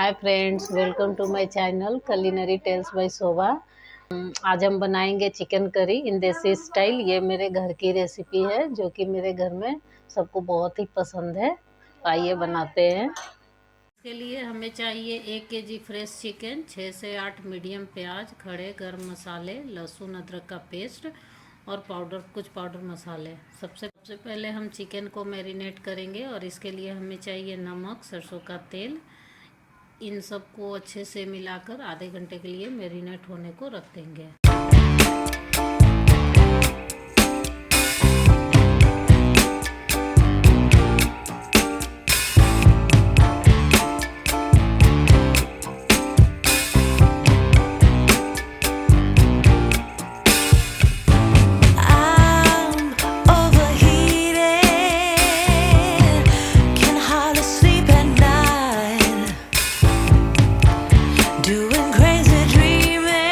Hi friends, welcome to my channel culinary tales by Shobha. आज हम बनाएंगे चिकन करी इन देसी स्टाइल। ये मेरे घर की रेसिपी है जो कि मेरे घर में सबको बहुत ही पसंद है। आइए बनाते हैं। इसके लिए हमें चाहिए 1 केजी फ्रेश चिकन, 6 से 8 मीडियम प्याज, खड़े गरम मसाले, लहसुन अदरक का पेस्ट और कुछ पाउडर मसाले। सबसे पहले हम चिकन को मैरिनेट करेंगे और इसके लिए हमें चाहिए नमक, सरसों का तेल। इन सबको अच्छे से मिलाकर आधे घंटे के लिए मैरिनेट होने को रख देंगे। Doing crazy dreaming.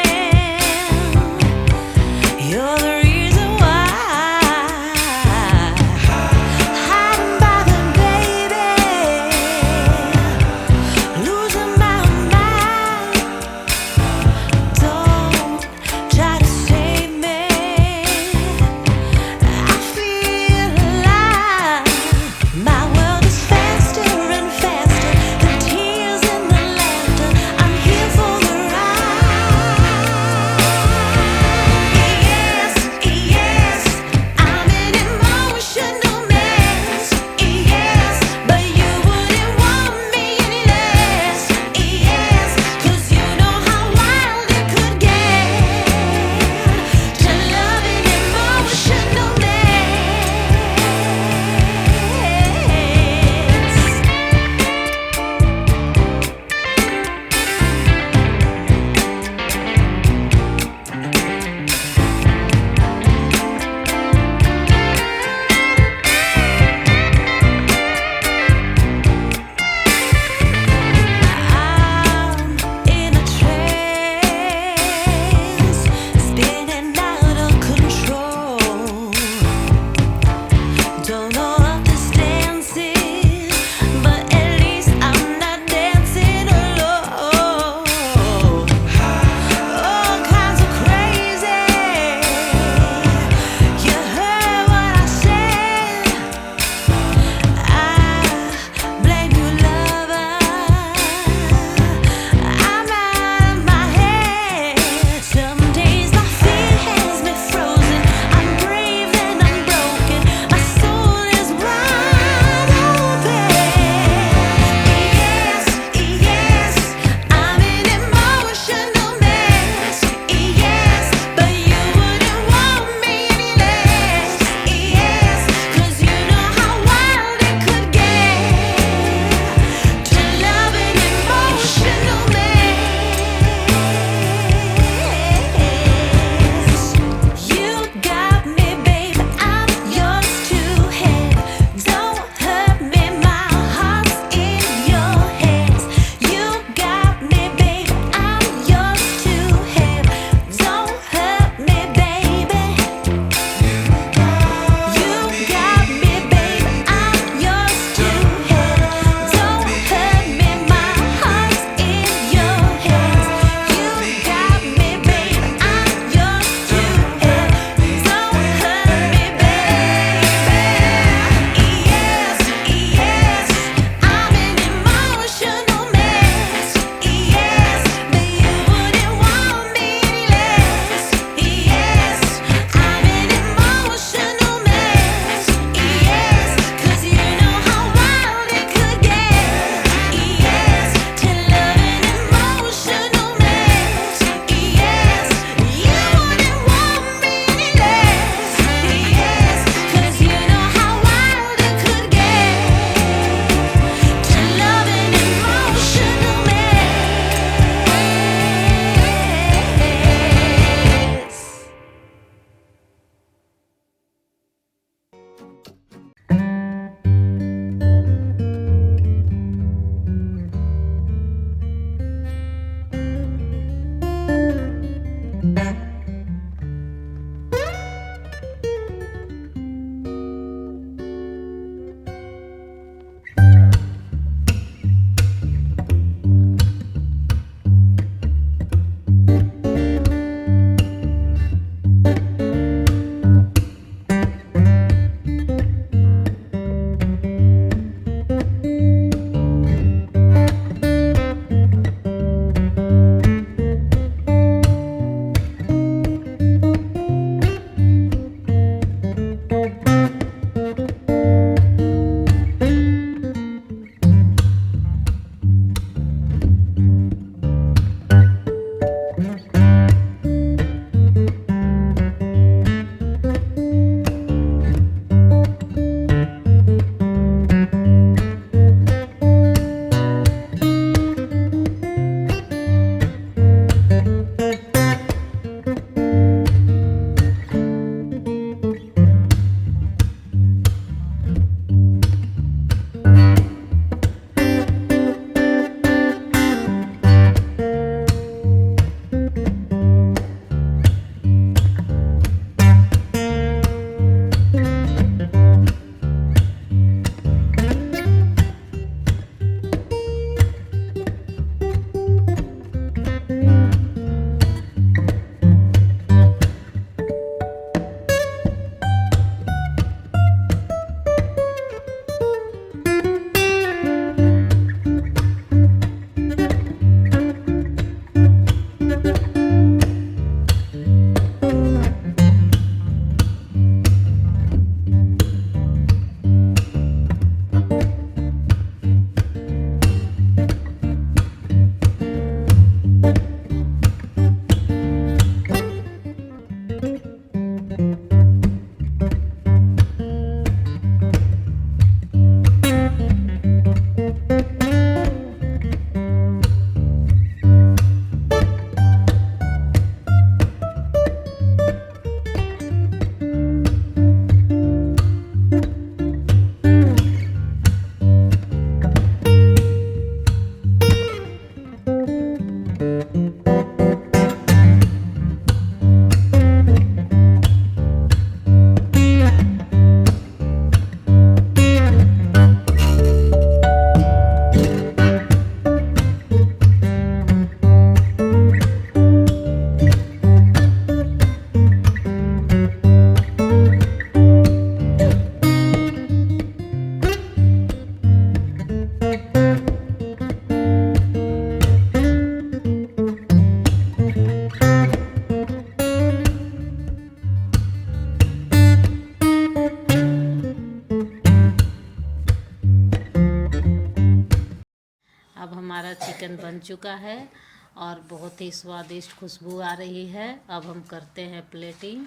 चिकन बन चुका है और बहुत ही स्वादिष्ट खुशबू आ रही है। अब हम करते हैं प्लेटिंग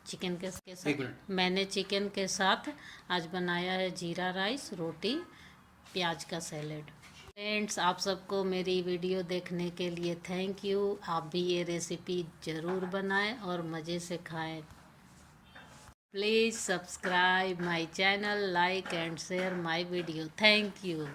चिकन के साथ। मैंने चिकन के साथ आज बनाया है जीरा राइस, रोटी, प्याज का सैलेड। फ्रेंड्स, आप सबको मेरी वीडियो देखने के लिए थैंक यू। आप भी ये रेसिपी ज़रूर बनाएं और मज़े से खाएं। Please subscribe my channel, like and share my video. Thank you.